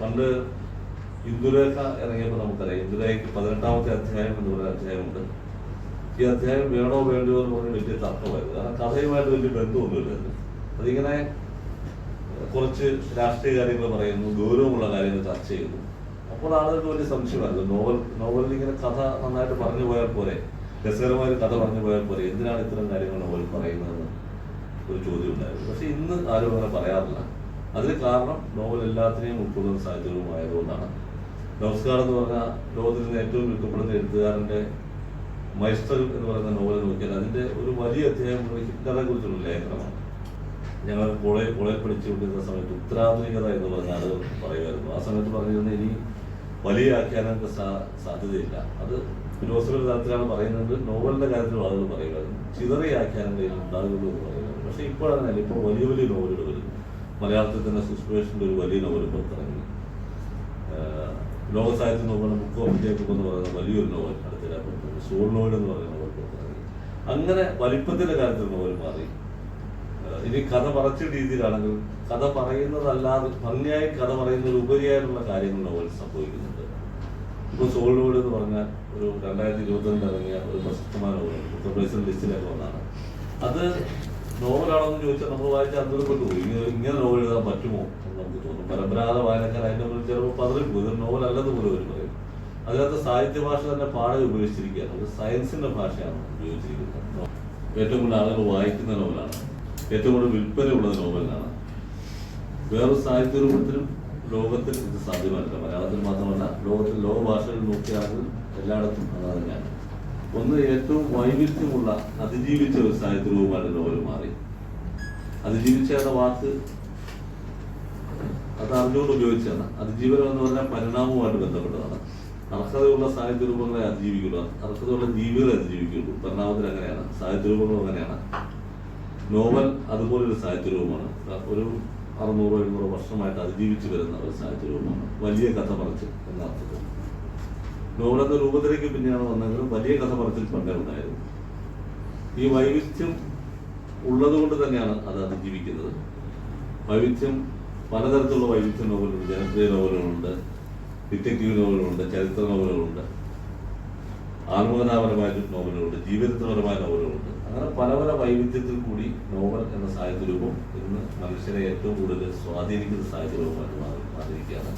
പണ്ട് ഇന്ദുലേഖ ഇറങ്ങിയപ്പോൾ നമുക്കറിയാം, ഇന്ദുലേഖയ്ക്ക് 18ാമത്തെ അധ്യായം എന്ന് പറയുന്ന അധ്യായമുണ്ട്. ഈ അധ്യായം വേണോ വേണ്ടയോ എന്ന് പറഞ്ഞ് വലിയ തർക്കമായിരുന്നു. കാരണം കഥയുമായിട്ട് വലിയ ബന്ധമൊന്നുമില്ലായിരുന്നു. അതിങ്ങനെ കുറച്ച് രാഷ്ട്രീയ കാര്യങ്ങൾ പറയുന്നു, ഗൗരവമുള്ള കാര്യങ്ങൾ ചർച്ച ചെയ്യുന്നു. അപ്പോൾ ആളുകൾക്ക് വലിയ സംശയമായിരുന്നു, നോവലിൽ ഇങ്ങനെ കഥ നന്നായിട്ട് പറഞ്ഞു പോയാൽ പോരെ, രസകരമായ കഥ പറഞ്ഞു പോയാൽ പോരെ, എന്തിനാണ് ഇത്തരം കാര്യങ്ങൾ നോവൽ പറയുന്നതെന്ന് ഒരു ചോദ്യം ഉണ്ടായിരുന്നു. പക്ഷെ ഇന്ന് ആരും അങ്ങനെ പറയാറില്ല. അതിന് കാരണം നോവൽ എല്ലാത്തിനെയും ഉൾക്കൊള്ളുന്ന സാഹചര്യവുമായതുകൊണ്ടാണ്. നമസ്കാരം എന്ന് പറഞ്ഞാൽ ലോകത്തിൽ നിന്ന് ഏറ്റവും വിൽക്കപ്പെടുന്ന എഴുത്തുകാരൻ്റെ മൈസ്റ്റർ എന്ന് പറയുന്ന നോവൽ നോക്കിയാൽ അതിൻ്റെ ഒരു വലിയ അധ്യായം ഹിറ്റ്ലറെ കുറിച്ചുള്ള ലേഖനമാണ്. ഞങ്ങൾ കോളേജ് പഠിച്ചുകൊണ്ടിരുന്ന സമയത്ത് ഉത്തരാധുനികത എന്ന് പറഞ്ഞ ആളുകൾ പറയുമായിരുന്നു. ആ സമയത്ത് പറഞ്ഞിരുന്നത് ഇനി വലിയ ആഖ്യാനങ്ങൾക്ക് സാധ്യതയില്ല. അത് ഫിലോസഫിയുടെ തലത്തിലാണ് പറയുന്നത്. നോവലിൻ്റെ കാര്യത്തിലും ആളുകൾ പറയുമായിരുന്നു ചിതറിയ ആഖ്യാനങ്ങളിൽ ഉണ്ടാകുള്ളൂ എന്ന് പറയുന്നത്. പക്ഷേ ഇപ്പോഴങ്ങനെയല്ല. ഇപ്പോൾ വലിയ വലിയ നോവലുകൾ വരുന്നു. മലയാളത്തിൽ തന്നെ സുസ്പേഷൻ്റെ ഒരു വലിയ നോവൽ പുറത്തിറങ്ങി. ലോക സാഹിത്യം നോക്കുന്ന ബുക്ക് ഓഫ് ഇന്ത്യ എന്ന് പറയുന്ന വലിയൊരു നോവൽ അടുത്തിടെ പുറത്തിറങ്ങി. സോൾ നോവൽ എന്ന് പറയുന്ന നോവൽ പുറത്തിറങ്ങി. അങ്ങനെ വലിപ്പത്തിൻ്റെ കാര്യത്തിൽ നോവൽ മാറി. ഇനി കഥ പറച്ച രീതിയിലാണെങ്കിൽ കഥ പറയുന്നതല്ലാതെ ഭംഗിയായി കഥ പറയുന്നതിൽ ഉപരിയായിട്ടുള്ള കാര്യങ്ങൾ നോവൽ സംഭവിക്കുന്നുണ്ട്. ഇപ്പോൾ സോൾ നോവൽ എന്ന് പറഞ്ഞാൽ ഒരു 2022 ഇറങ്ങിയ ഒരു പ്രശസ്തമായ നോവലാണ്. ഉത്തർപ്രദേശിലെ ലിസ്റ്റിലൊക്കെ വന്നതാണ്. അത് നോവലാണെന്ന് ചോദിച്ചാൽ നമ്മൾ വായിച്ചാൽ അന്തരപ്പെട്ടു പോയി. ഇങ്ങനെ നോവൽ എഴുതാൻ പറ്റുമോ എന്ന് നമുക്ക് തോന്നും. പരമ്പരാഗത വായനക്കാർ അതിൻ്റെ മുന്നിൽ ചിലപ്പോൾ പതറിപ്പോയി. ഇതൊരു നോവൽ അല്ലെന്ന് പോലും അവർ പറയും. അതിനകത്ത് സാഹിത്യ ഭാഷ തന്നെ പാടെ ഉപയോഗിച്ചിരിക്കുകയാണ്. അത് സയൻസിൻ്റെ ഭാഷയാണ് ഉപയോഗിച്ചിരിക്കുന്നത്. ഏറ്റവും കൂടുതൽ ആളുകൾ വായിക്കുന്ന നോവലാണ്. ഏറ്റവും കൂടുതൽ വിൽപ്പനയുള്ളത് നോവലിനാണ്. വേറൊരു സാഹിത്യ രൂപത്തിലും ലോകത്തിൽ ഇത് സാധ്യമല്ല. മലയാളത്തിൽ മാത്രമല്ല, ലോക ഭാഷകളിൽ നോക്കിയാണെങ്കിൽ എല്ലായിടത്തും അത് തന്നെയാണ്. ഒന്ന്, ഏറ്റവും വൈവിധ്യമുള്ള അതിജീവിച്ച ഒരു സാഹിത്യ രൂപമാണ് നോവൽ മാറി. അതിജീവിച്ച എന്ന വാക്ക് അത് അറിഞ്ഞുകൊണ്ട് ഉപയോഗിച്ചാണ്. അതിജീവനം എന്ന് പറഞ്ഞാൽ പരിണാമവുമായിട്ട് ബന്ധപ്പെട്ടതാണ്. അർഹതയുള്ള സാഹിത്യ രൂപങ്ങളെ അതിജീവിക്കുള്ളൂ, അർഹതയുള്ള ജീവികളെ അതിജീവിക്കുള്ളൂ. പരിണാമത്തിൽ അങ്ങനെയാണ്. സാഹിത്യ രൂപങ്ങളും അങ്ങനെയാണ്. നോവൽ അതുപോലൊരു സാഹിത്യ രൂപമാണ്. ഒരു 600-700 വർഷമായിട്ട് അതിജീവിച്ച് വരുന്ന ഒരു സാഹിത്യ രൂപമാണ്. വലിയ കഥ പറച്ചിൽ എന്ന അർത്ഥത്തിൽ നോവലെന്ന രൂപത്തിലേക്ക് പിന്നെയാണ് വന്നെങ്കിലും വലിയ കഥ പറച്ചിൽ പണ്ടേ ഉണ്ടായിരുന്നു. ഈ വൈവിധ്യം ഉള്ളത് കൊണ്ട് തന്നെയാണ് അത് അതിജീവിക്കുന്നത്. വൈവിധ്യം, പലതരത്തിലുള്ള വൈവിധ്യ നോവലുണ്ട്. ജനപ്രിയ നോവലുകളുണ്ട്, ഡിറ്റക്റ്റീവ് നോവലുകളുണ്ട്, ചരിത്ര നോവലുകളുണ്ട്, ആത്മകഥാപരമായ നോവലുകളുണ്ട്, ജീവചരിത്രപരമായ നോവലുകളുണ്ട്. അങ്ങനെ പല പല വൈവിധ്യത്തിൽ കൂടി നോവൽ എന്ന സാഹിത്യ രൂപം ഇന്ന് മനുഷ്യരെ ഏറ്റവും കൂടുതൽ സ്വാധീനിക്കുന്ന സാഹിത്യ രൂപമായിട്ട് മാറിയിരിക്കുകയാണ്.